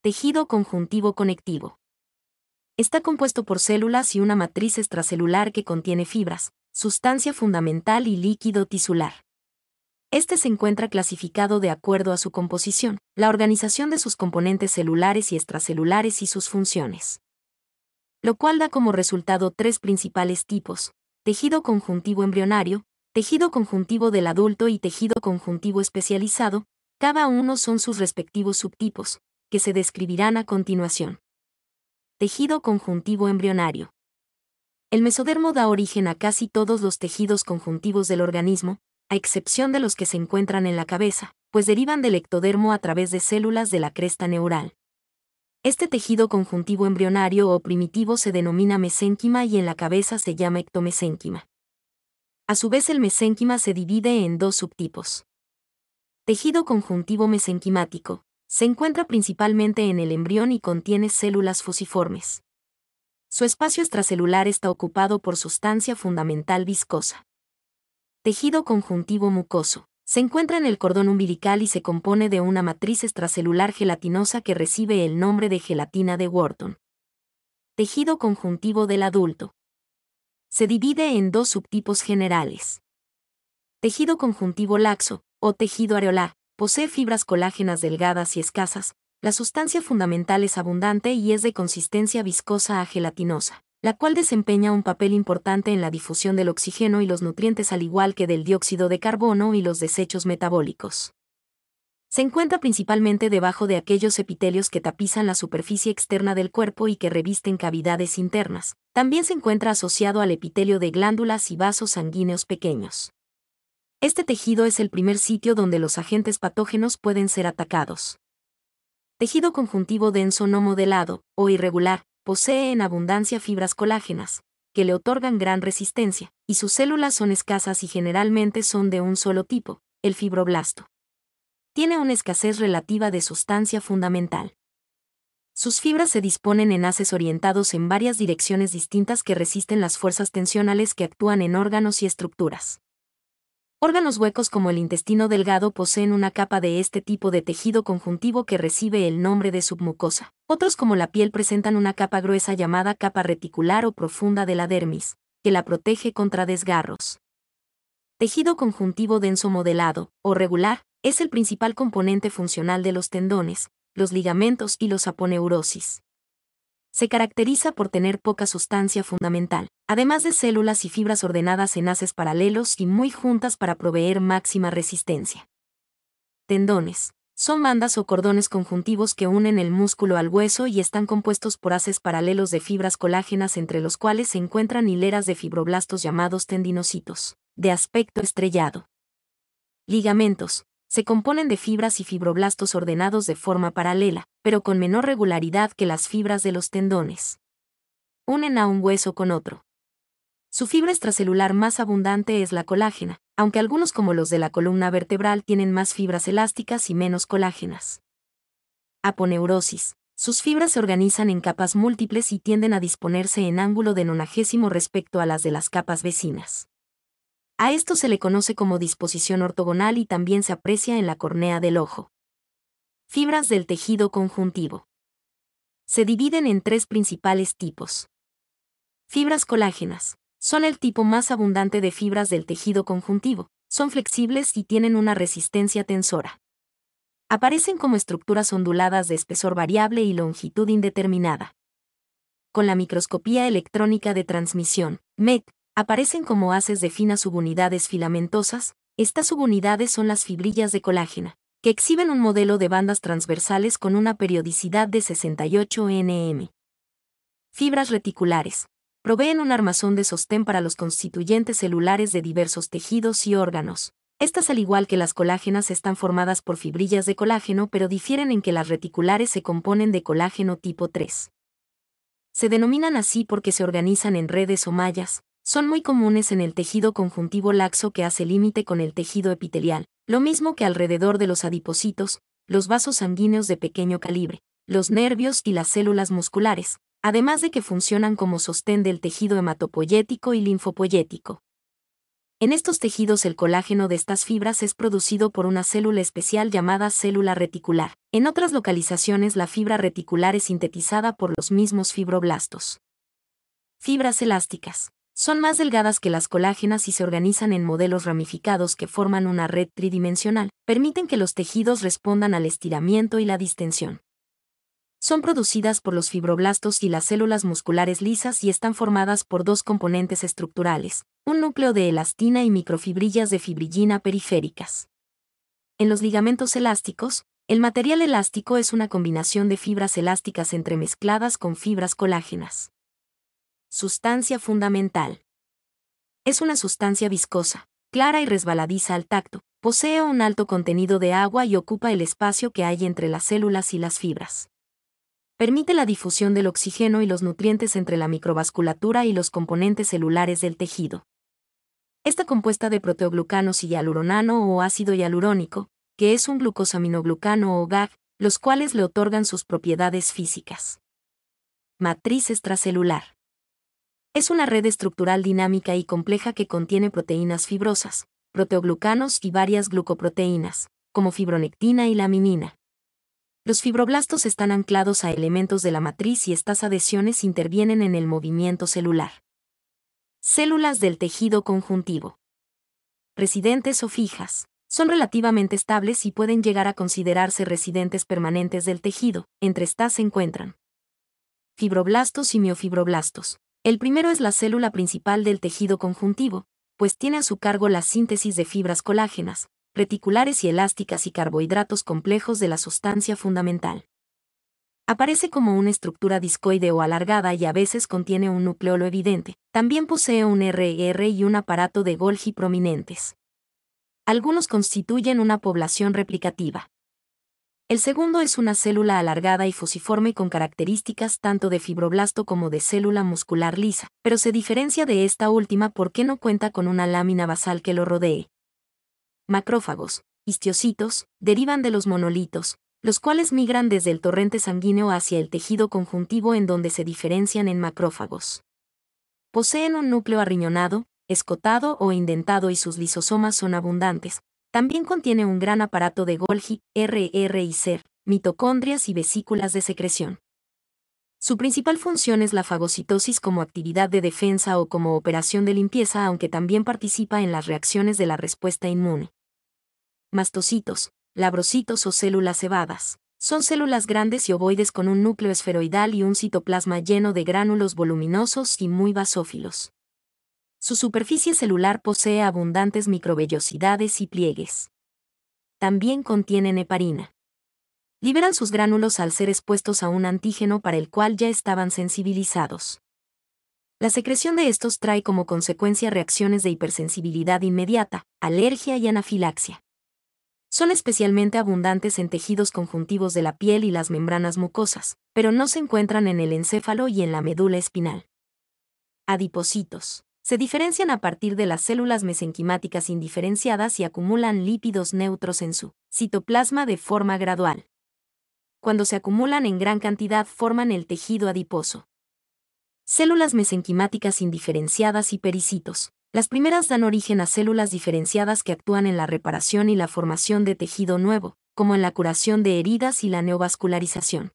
tejido conjuntivo conectivo. Está compuesto por células y una matriz extracelular que contiene fibras, sustancia fundamental y líquido tisular. Este se encuentra clasificado de acuerdo a su composición, la organización de sus componentes celulares y extracelulares y sus funciones. Lo cual da como resultado tres principales tipos: tejido conjuntivo embrionario, tejido conjuntivo del adulto y tejido conjuntivo especializado. Cada uno son sus respectivos subtipos, que se describirán a continuación. Tejido conjuntivo embrionario. El mesodermo da origen a casi todos los tejidos conjuntivos del organismo, a excepción de los que se encuentran en la cabeza, pues derivan del ectodermo a través de células de la cresta neural. Este tejido conjuntivo embrionario o primitivo se denomina mesénquima y en la cabeza se llama ectomesénquima. A su vez, el mesénquima se divide en dos subtipos. Tejido conjuntivo mesenquimático. Se encuentra principalmente en el embrión y contiene células fusiformes. Su espacio extracelular está ocupado por sustancia fundamental viscosa. Tejido conjuntivo mucoso. Se encuentra en el cordón umbilical y se compone de una matriz extracelular gelatinosa que recibe el nombre de gelatina de Wharton. Tejido conjuntivo del adulto. Se divide en dos subtipos generales. Tejido conjuntivo laxo, o tejido areolar, posee fibras colágenas delgadas y escasas. La sustancia fundamental es abundante y es de consistencia viscosa a gelatinosa, la cual desempeña un papel importante en la difusión del oxígeno y los nutrientes al igual que del dióxido de carbono y los desechos metabólicos. Se encuentra principalmente debajo de aquellos epitelios que tapizan la superficie externa del cuerpo y que revisten cavidades internas. También se encuentra asociado al epitelio de glándulas y vasos sanguíneos pequeños. Este tejido es el primer sitio donde los agentes patógenos pueden ser atacados. Tejido conjuntivo denso no modelado, o irregular, posee en abundancia fibras colágenas, que le otorgan gran resistencia, y sus células son escasas y generalmente son de un solo tipo, el fibroblasto. Tiene una escasez relativa de sustancia fundamental. Sus fibras se disponen en haces orientados en varias direcciones distintas que resisten las fuerzas tensionales que actúan en órganos y estructuras. Órganos huecos como el intestino delgado poseen una capa de este tipo de tejido conjuntivo que recibe el nombre de submucosa. Otros como la piel presentan una capa gruesa llamada capa reticular o profunda de la dermis, que la protege contra desgarros. Tejido conjuntivo denso modelado, o regular, es el principal componente funcional de los tendones, los ligamentos y los aponeurosis. Se caracteriza por tener poca sustancia fundamental, además de células y fibras ordenadas en haces paralelos y muy juntas para proveer máxima resistencia. Tendones. Son bandas o cordones conjuntivos que unen el músculo al hueso y están compuestos por haces paralelos de fibras colágenas entre los cuales se encuentran hileras de fibroblastos llamados tendinocitos, de aspecto estrellado. Ligamentos. Se componen de fibras y fibroblastos ordenados de forma paralela, pero con menor regularidad que las fibras de los tendones. Unen a un hueso con otro. Su fibra extracelular más abundante es la colágena, aunque algunos como los de la columna vertebral tienen más fibras elásticas y menos colágenas. Aponeurosis. Sus fibras se organizan en capas múltiples y tienden a disponerse en ángulo de 90 respecto a las de las capas vecinas. A esto se le conoce como disposición ortogonal y también se aprecia en la córnea del ojo. Fibras del tejido conjuntivo. Se dividen en tres principales tipos. Fibras colágenas. Son el tipo más abundante de fibras del tejido conjuntivo. Son flexibles y tienen una resistencia tensora. Aparecen como estructuras onduladas de espesor variable y longitud indeterminada. Con la microscopía electrónica de transmisión, MET, aparecen como haces de finas subunidades filamentosas. Estas subunidades son las fibrillas de colágena, que exhiben un modelo de bandas transversales con una periodicidad de 68 nm. Fibras reticulares. Proveen un armazón de sostén para los constituyentes celulares de diversos tejidos y órganos. Estas, al igual que las colágenas, están formadas por fibrillas de colágeno, pero difieren en que las reticulares se componen de colágeno tipo 3. Se denominan así porque se organizan en redes o mallas. Son muy comunes en el tejido conjuntivo laxo que hace límite con el tejido epitelial, lo mismo que alrededor de los adipocitos, los vasos sanguíneos de pequeño calibre, los nervios y las células musculares, además de que funcionan como sostén del tejido hematopoyético y linfopoyético. En estos tejidos el colágeno de estas fibras es producido por una célula especial llamada célula reticular, En otras localizaciones la fibra reticular es sintetizada por los mismos fibroblastos. Fibras elásticas. Son más delgadas que las colágenas y se organizan en modelos ramificados que forman una red tridimensional. Permiten que los tejidos respondan al estiramiento y la distensión. Son producidas por los fibroblastos y las células musculares lisas y están formadas por dos componentes estructurales, un núcleo de elastina y microfibrillas de fibrillina periféricas. En los ligamentos elásticos, el material elástico es una combinación de fibras elásticas entremezcladas con fibras colágenas. Sustancia fundamental. Es una sustancia viscosa, clara y resbaladiza al tacto, posee un alto contenido de agua y ocupa el espacio que hay entre las células y las fibras. Permite la difusión del oxígeno y los nutrientes entre la microvasculatura y los componentes celulares del tejido. Está compuesta de proteoglucanos y hialuronano o ácido hialurónico, que es un glucosaminoglucano o GAG, los cuales le otorgan sus propiedades físicas. Matriz extracelular. Es una red estructural dinámica y compleja que contiene proteínas fibrosas, proteoglucanos y varias glucoproteínas, como fibronectina y laminina. Los fibroblastos están anclados a elementos de la matriz y estas adhesiones intervienen en el movimiento celular. Células del tejido conjuntivo. Residentes o fijas. Son relativamente estables y pueden llegar a considerarse residentes permanentes del tejido. Entre estas se encuentran fibroblastos y miofibroblastos. El primero es la célula principal del tejido conjuntivo, pues tiene a su cargo la síntesis de fibras colágenas, reticulares y elásticas y carbohidratos complejos de la sustancia fundamental. Aparece como una estructura discoide o alargada y a veces contiene un nucleolo evidente. También posee un RR y un aparato de Golgi prominentes. Algunos constituyen una población replicativa. El segundo es una célula alargada y fusiforme con características tanto de fibroblasto como de célula muscular lisa, pero se diferencia de esta última porque no cuenta con una lámina basal que lo rodee. Macrófagos, histiocitos, derivan de los monolitos, los cuales migran desde el torrente sanguíneo hacia el tejido conjuntivo en donde se diferencian en macrófagos. Poseen un núcleo arriñonado, escotado o indentado y sus lisosomas son abundantes. También contiene un gran aparato de Golgi, RR y SER, mitocondrias y vesículas de secreción. Su principal función es la fagocitosis como actividad de defensa o como operación de limpieza, aunque también participa en las reacciones de la respuesta inmune. Mastocitos, labrocitos o células cebadas. Son células grandes y ovoides con un núcleo esferoidal y un citoplasma lleno de gránulos voluminosos y muy basófilos. Su superficie celular posee abundantes microvellosidades y pliegues. También contienen heparina. Liberan sus gránulos al ser expuestos a un antígeno para el cual ya estaban sensibilizados. La secreción de estos trae como consecuencia reacciones de hipersensibilidad inmediata, alergia y anafilaxia. Son especialmente abundantes en tejidos conjuntivos de la piel y las membranas mucosas, pero no se encuentran en el encéfalo y en la médula espinal. Adipocitos. Se diferencian a partir de las células mesenquimáticas indiferenciadas y acumulan lípidos neutros en su citoplasma de forma gradual. Cuando se acumulan en gran cantidad forman el tejido adiposo. Células mesenquimáticas indiferenciadas y pericitos. Las primeras dan origen a células diferenciadas que actúan en la reparación y la formación de tejido nuevo, como en la curación de heridas y la neovascularización.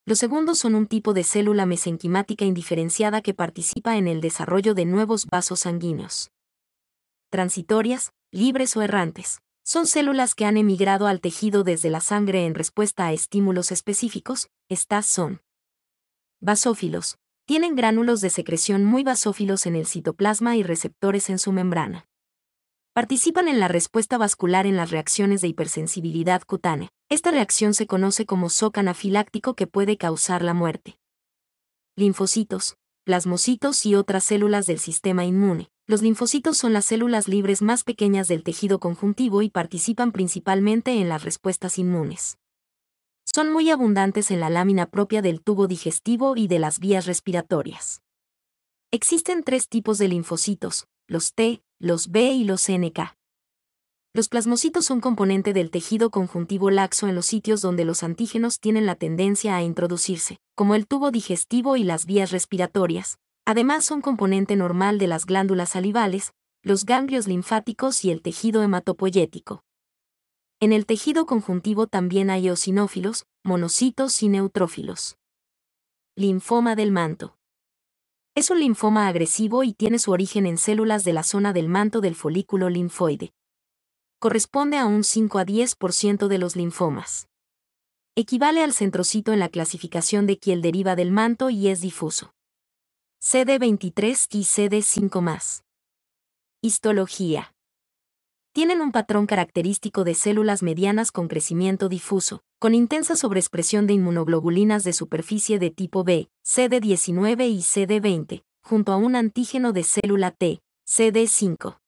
Los segundos son un tipo de célula mesenquimática indiferenciada que participa en el desarrollo de nuevos vasos sanguíneos. Transitorias, libres o errantes. Son células que han emigrado al tejido desde la sangre en respuesta a estímulos específicos. Estas son basófilos. Tienen gránulos de secreción muy basófilos en el citoplasma y receptores en su membrana. Participan en la respuesta vascular en las reacciones de hipersensibilidad cutánea. Esta reacción se conoce como shock anafiláctico que puede causar la muerte. Linfocitos, plasmocitos y otras células del sistema inmune. Los linfocitos son las células libres más pequeñas del tejido conjuntivo y participan principalmente en las respuestas inmunes. Son muy abundantes en la lámina propia del tubo digestivo y de las vías respiratorias. Existen tres tipos de linfocitos, los T, los B y los NK. Los plasmocitos son componente del tejido conjuntivo laxo en los sitios donde los antígenos tienen la tendencia a introducirse, como el tubo digestivo y las vías respiratorias. Además son componente normal de las glándulas salivales, los ganglios linfáticos y el tejido hematopoyético. En el tejido conjuntivo también hay eosinófilos, monocitos y neutrófilos. Linfoma del manto. Es un linfoma agresivo y tiene su origen en células de la zona del manto del folículo linfoide. Corresponde a un 5 a 10% de los linfomas. Equivale al centrocito en la clasificación de Kiel, deriva del manto y es difuso. CD23 y CD5+. Histología. Tienen un patrón característico de células medianas con crecimiento difuso, con intensa sobreexpresión de inmunoglobulinas de superficie de tipo B, CD19 y CD20, junto a un antígeno de célula T, CD5.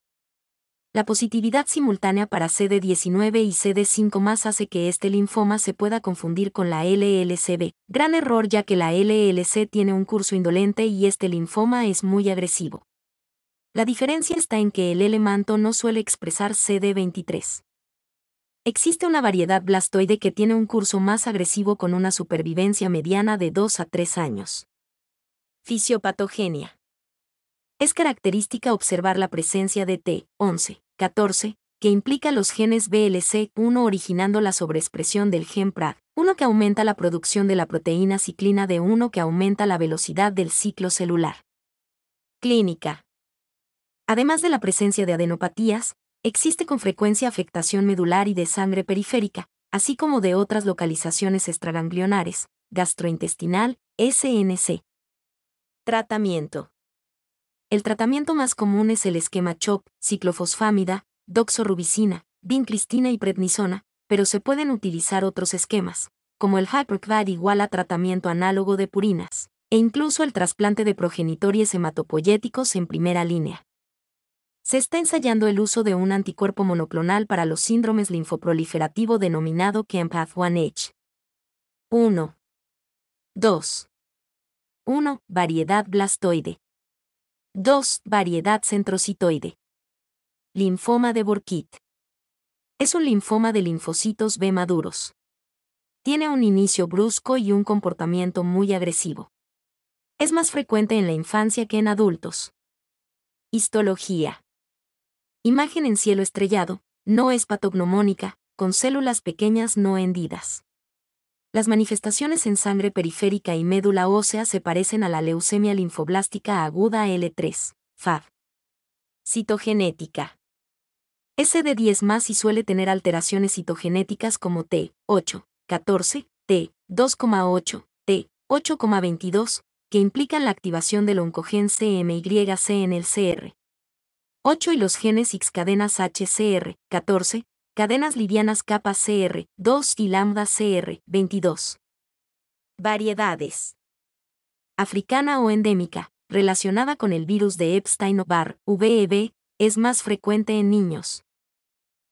La positividad simultánea para CD19 y CD5+ hace que este linfoma se pueda confundir con la LLCB. Gran error, ya que la LLC tiene un curso indolente y este linfoma es muy agresivo. La diferencia está en que el L-manto no suele expresar CD23. Existe una variedad blastoide que tiene un curso más agresivo con una supervivencia mediana de 2 a 3 años. Fisiopatogenia. Es característica observar la presencia de T11, 14, que implica los genes BLC1 originando la sobreexpresión del gen PRAD1 que aumenta la producción de la proteína ciclina D1 que aumenta la velocidad del ciclo celular. Clínica. Además de la presencia de adenopatías, existe con frecuencia afectación medular y de sangre periférica, así como de otras localizaciones extraganglionares, gastrointestinal, SNC. Tratamiento. El tratamiento más común es el esquema CHOP, ciclofosfamida, doxorubicina, vincristina y prednisona, pero se pueden utilizar otros esquemas, como el HyperCVAD igual a tratamiento análogo de purinas, e incluso el trasplante de progenitores hematopoyéticos en primera línea. Se está ensayando el uso de un anticuerpo monoclonal para los síndromes linfoproliferativo denominado KEMPATH1H. 1. 2. 1. Variedad blastoide. 2. Variedad centrocitoide. Linfoma de Burkitt. Es un linfoma de linfocitos B maduros. Tiene un inicio brusco y un comportamiento muy agresivo. Es más frecuente en la infancia que en adultos. Histología. Imagen en cielo estrellado, no es patognomónica, con células pequeñas no hendidas. Las manifestaciones en sangre periférica y médula ósea se parecen a la leucemia linfoblástica aguda L3, FAB. Citogenética. Es CD10+ y suele tener alteraciones citogenéticas como T8, 14, T2,8, T8,22, que implican la activación del oncogen CMYC en el CR8 y los genes X cadenas HCR, 14, cadenas livianas kappa CR, 2 y lambda CR, 22. Variedades. Africana o endémica, relacionada con el virus de Epstein-Barr, VEB, es más frecuente en niños.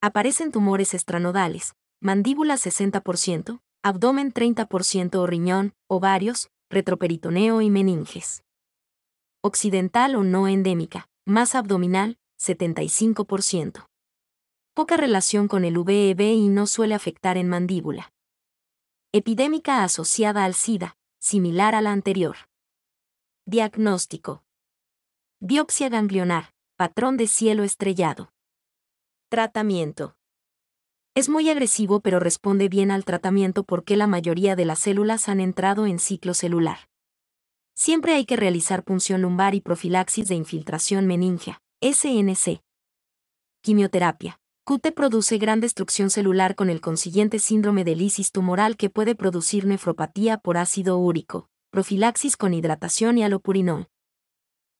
Aparecen tumores estranodales, mandíbula 60%, abdomen 30% o riñón, ovarios, retroperitoneo y meninges. Occidental o no endémica, masa abdominal, 75%. Poca relación con el VEB y no suele afectar en mandíbula. Epidémica asociada al SIDA, similar a la anterior. Diagnóstico. Biopsia ganglionar, patrón de cielo estrellado. Tratamiento. Es muy agresivo pero responde bien al tratamiento porque la mayoría de las células han entrado en ciclo celular. Siempre hay que realizar punción lumbar y profilaxis de infiltración meningea, SNC. Quimioterapia. QT produce gran destrucción celular con el consiguiente síndrome de lisis tumoral que puede producir nefropatía por ácido úrico, profilaxis con hidratación y alopurinol.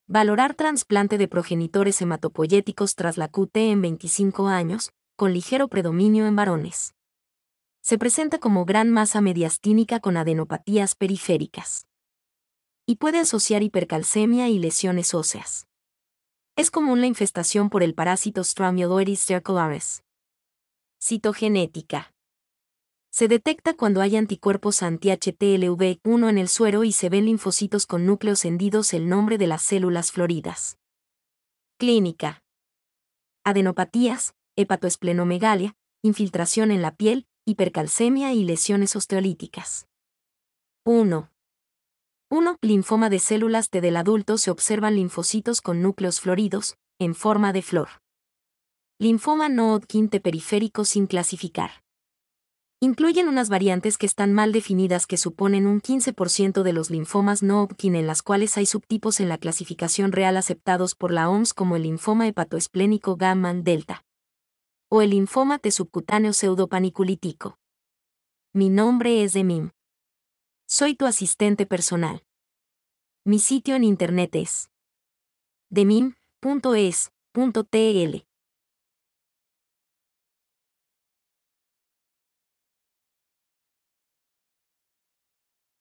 Valorar trasplante de progenitores hematopoyéticos tras la QT en 25 años, con ligero predominio en varones. Se presenta como gran masa mediastínica con adenopatías periféricas. Y puede asociar hipercalcemia y lesiones óseas. Es común la infestación por el parásito Stramyloides circularis. Citogenética. Se detecta cuando hay anticuerpos anti-HTLV1 en el suero y se ven linfocitos con núcleos hendidos, el nombre de las células floridas. Clínica. Adenopatías, hepatoesplenomegalia, infiltración en la piel, hipercalcemia y lesiones osteolíticas. 1. Linfoma de células T del adulto. Se observan linfocitos con núcleos floridos, en forma de flor. Linfoma no Hodgkin T periférico sin clasificar. Incluyen unas variantes que están mal definidas que suponen un 15% de los linfomas no Hodgkin, en las cuales hay subtipos en la clasificación real aceptados por la OMS, como el linfoma hepatoesplénico Gamma-delta o el linfoma T subcutáneo pseudopaniculítico. Mi nombre es Demim. Soy tu asistente personal. Mi sitio en internet es demim.es.tl.